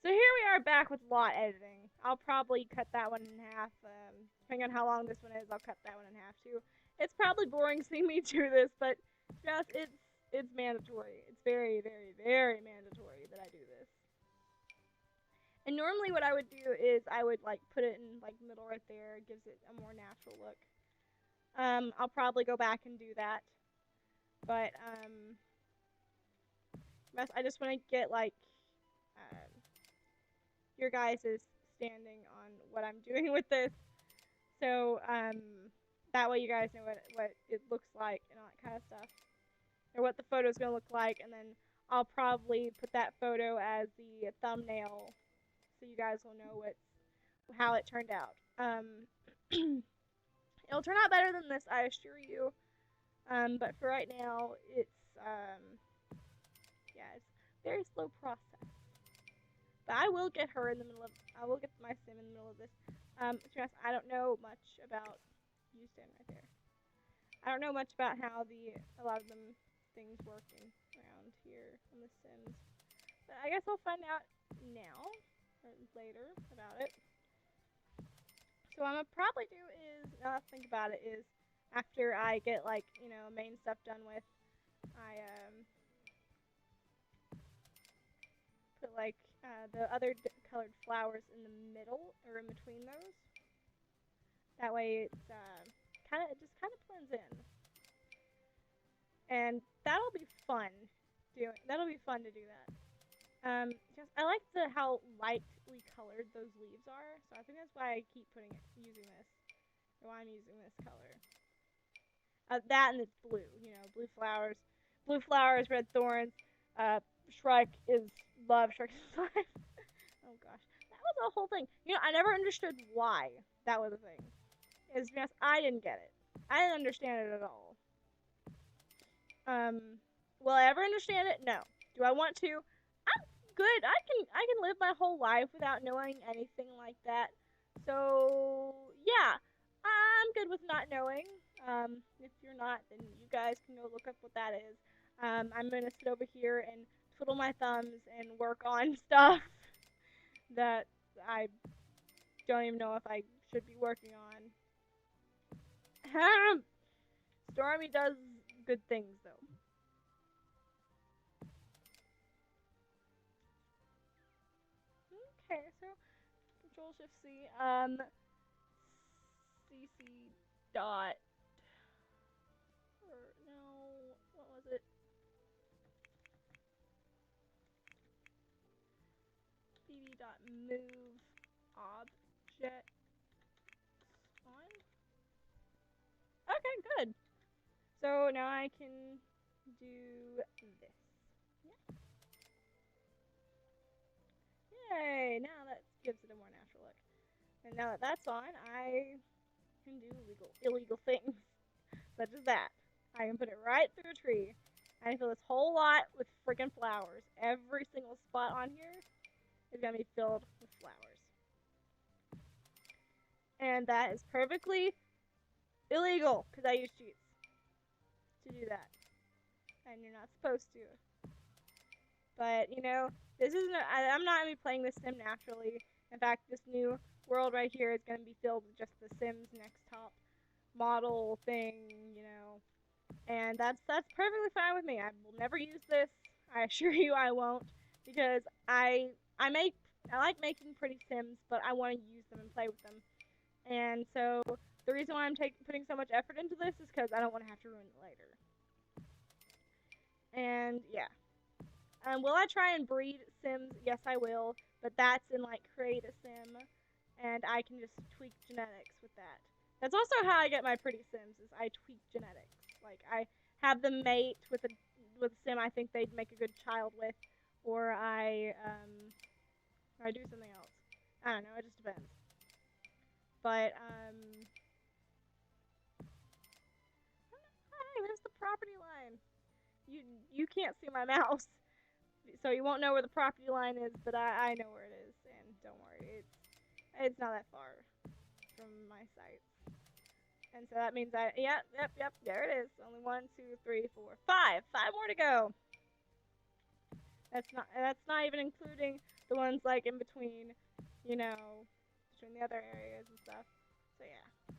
So here we are back with lot editing. I'll probably cut that one in half. Depending on how long this one is, I'll cut that one in half too. It's probably boring seeing me do this, but just it's mandatory. It's very, very, very mandatory that I do this. And normally what I would do is I would like put it in like the middle right there. It gives it a more natural look. I'll probably go back and do that. But I just want to get like your guys' standing on what I'm doing with this. So that way you guys know what it looks like and all that kind of stuff, or what the photo's gonna look like, and then I'll probably put that photo as the thumbnail, so you guys will know how it turned out. It'll turn out better than this, I assure you. But for right now, it's yeah, it's a very slow process. But I will get her in the middle of. I will get my sim in the middle of this. To be honest, I don't know much about. You stand right there. I don't know much about how a lot of them things working around here on the Sims. But I guess I'll find out now or later about it. So what I'm gonna probably do is, now that I think about it, is after I get like main stuff done with, I put like the other colored flowers in the middle or in between those. That way it's it just kind of blends in, and that'll be fun. That'll be fun to do that. Just I like how lightly colored those leaves are, so I think that's why I keep using this, or why I'm using this color. That and it's blue, blue flowers, red thorns. Shrek is love. Shrek is life. Oh gosh, that was a whole thing. I never understood why that was a thing. It's because I didn't get it. I didn't understand it at all. Will I ever understand it? No. Do I want to? I'm good. I can live my whole life without knowing anything like that. So yeah, I'm good with not knowing. If you're not, then you guys can go look up what that is. I'm gonna sit over here and twiddle my thumbs and work on stuff that I don't even know if I should be working on. Stormy does good things though. Okay, so Control Shift C, CC dot, or no, what was it? BB dot move object on. Okay, good. So now I can do this. Yeah. Yay! Now that gives it a more natural look. And now that that's on, I can do illegal things, such as that. I can put it right through a tree. I can fill this whole lot with freaking flowers. Every single spot on here is gonna be filled with flowers. And that is perfectly illegal, because I use cheats to do that. And you're not supposed to. But, this isn't, I'm not going to be playing this sim naturally. In fact, this new world right here is going to be filled with just the Sims Next Top model thing, And that's perfectly fine with me. I will never use this. I assure you I won't. Because I like making pretty Sims, but I want to use them and play with them. And so the reason why I'm putting so much effort into this is because I don't want to have to ruin it later. And yeah. Will I try and breed Sims? Yes, I will. But that's in like create a Sim, and I can just tweak genetics with that. That's also how I get my pretty Sims. Is I tweak genetics. Like I have them mate with a Sim I think they'd make a good child with, or I do something else. I don't know. It just depends. But hey, there's the property line. You can't see my mouse, so you won't know where the property line is, but I know where it is, and don't worry, it's not that far from my site. And so that means yep, there it is. Only 1, 2, 3, 4, 5 more to go. That's not even including The ones like in between, you know, between the other areas and stuff. So yeah.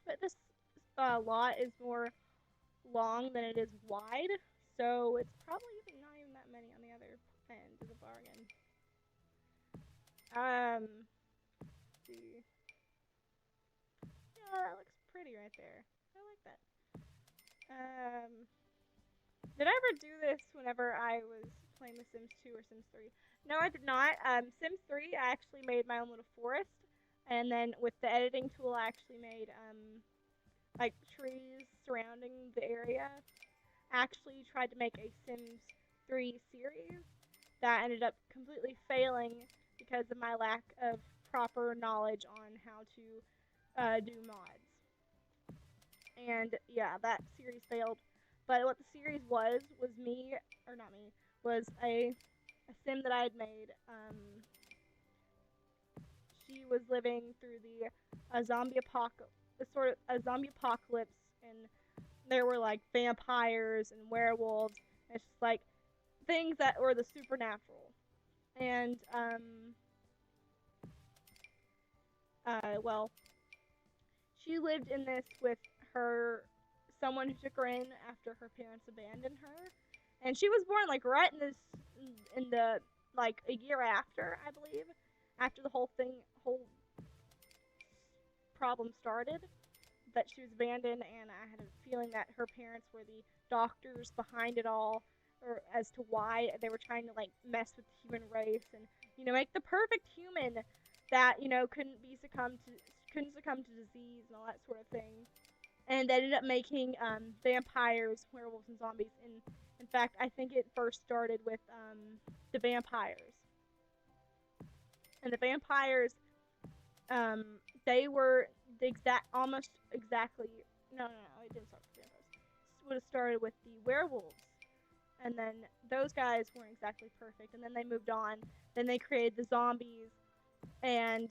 But this lot is more long than it is wide, so it's probably even not even that many on the other end of the bargain. Let's see. Yeah, that looks pretty right there. I like that. Did I ever do this whenever I was playing The Sims 2 or Sims 3? No, I did not. Sims 3, I actually made my own little forest, and then with the editing tool, I actually made like trees surrounding the area. Actually tried to make a Sims 3 series that ended up completely failing because of my lack of proper knowledge on how to do mods. And yeah, that series failed. But what the series was me, or not me, was a sim that I had made. She was living through the zombie apocalypse, sort of a zombie apocalypse, and there were like vampires and werewolves. And it's just like things that were the supernatural. And well, she lived in this with someone who took her in after her parents abandoned her, and she was born like right in the like a year after, I believe, after the whole problem started, that she was abandoned. And I had a feeling that her parents were the doctors behind it all, or as to why they were trying to like mess with the human race and make the perfect human that couldn't succumb to disease and all that sort of thing. And they ended up making vampires, werewolves, and zombies. And in fact, I think it first started with the vampires. And the vampires, they were almost exactly. No, it didn't start with the vampires. It would have started with the werewolves. And then those guys weren't exactly perfect. And then they moved on. Then they created the zombies. And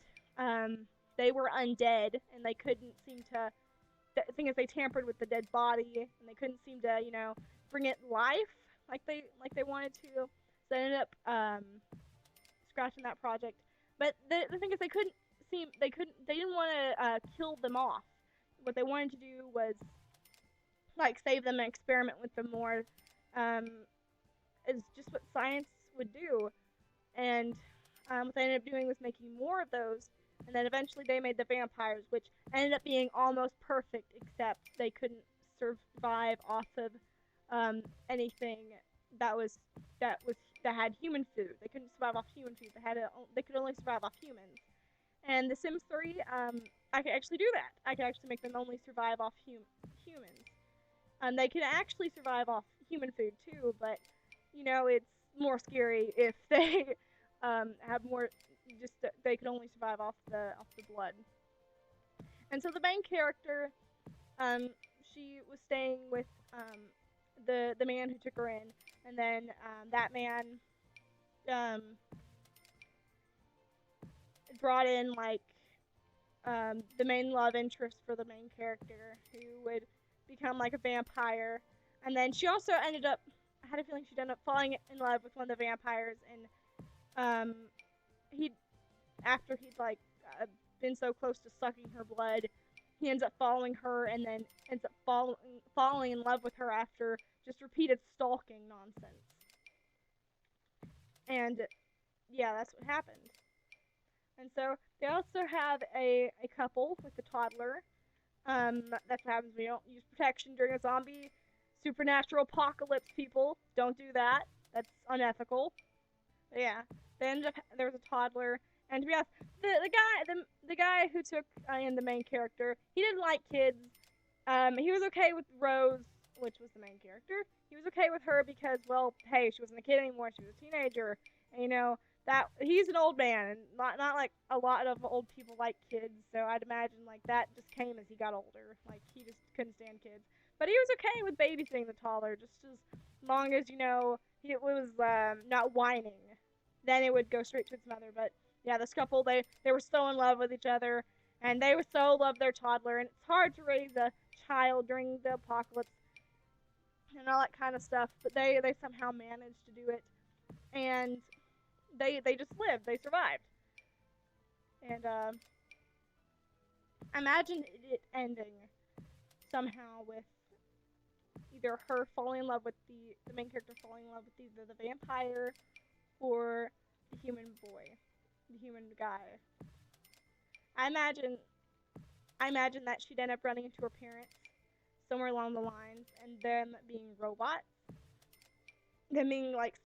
they were undead. And they couldn't seem to. The thing is, they tampered with the dead body. And they couldn't seem to, bring it life like they wanted to. So they ended up scratching that project. But the thing is, they didn't want to kill them off. What they wanted to do was like save them and experiment with them more. Is just what science would do. And what they ended up doing was making more of those. And then eventually they made the vampires, which ended up being almost perfect, except they couldn't survive off of anything that had human food. They couldn't survive off human food. They could only survive off humans. And The Sims 3, I could actually do that. I could actually make them only survive off humans. They can actually survive off human food too, but it's more scary if they have more. They could only survive off the blood. And so the main character, she was staying with the man who took her in, and then that man brought in like the main love interest for the main character, who would become like a vampire. And then she also ended up, I had a feeling she'd end up falling in love with one of the vampires. And after he'd like been so close to sucking her blood, he ends up following her, and then ends up falling in love with her after just repeated stalking nonsense. And yeah, that's what happened. And so they also have a couple with a toddler. That's what happens when you don't use protection during a zombie supernatural apocalypse. People, don't do that. That's unethical. But yeah, there was a toddler, and to be honest, the guy who took in the main character, he didn't like kids. He was okay with Rose, which was the main character. He was okay with her because, well, hey, she wasn't a kid anymore. She was a teenager, and that he's an old man, and not like a lot of old people like kids. So I'd imagine like that just came as he got older. Like he just couldn't stand kids. But he was okay with babysitting the toddler, just as long as it was not whining. Then it would go straight to its mother. But yeah, this couple, they were so in love with each other, and they were so loved their toddler. And it's hard to raise a child during the apocalypse and all that kind of stuff. But they somehow managed to do it. And they just lived. They survived. And imagine it ending somehow with either her falling in love with the main character falling in love with either the vampire or the human boy, the human guy. I imagine I imagine that she'd end up running into her parents somewhere along the lines, and them being robots, them being like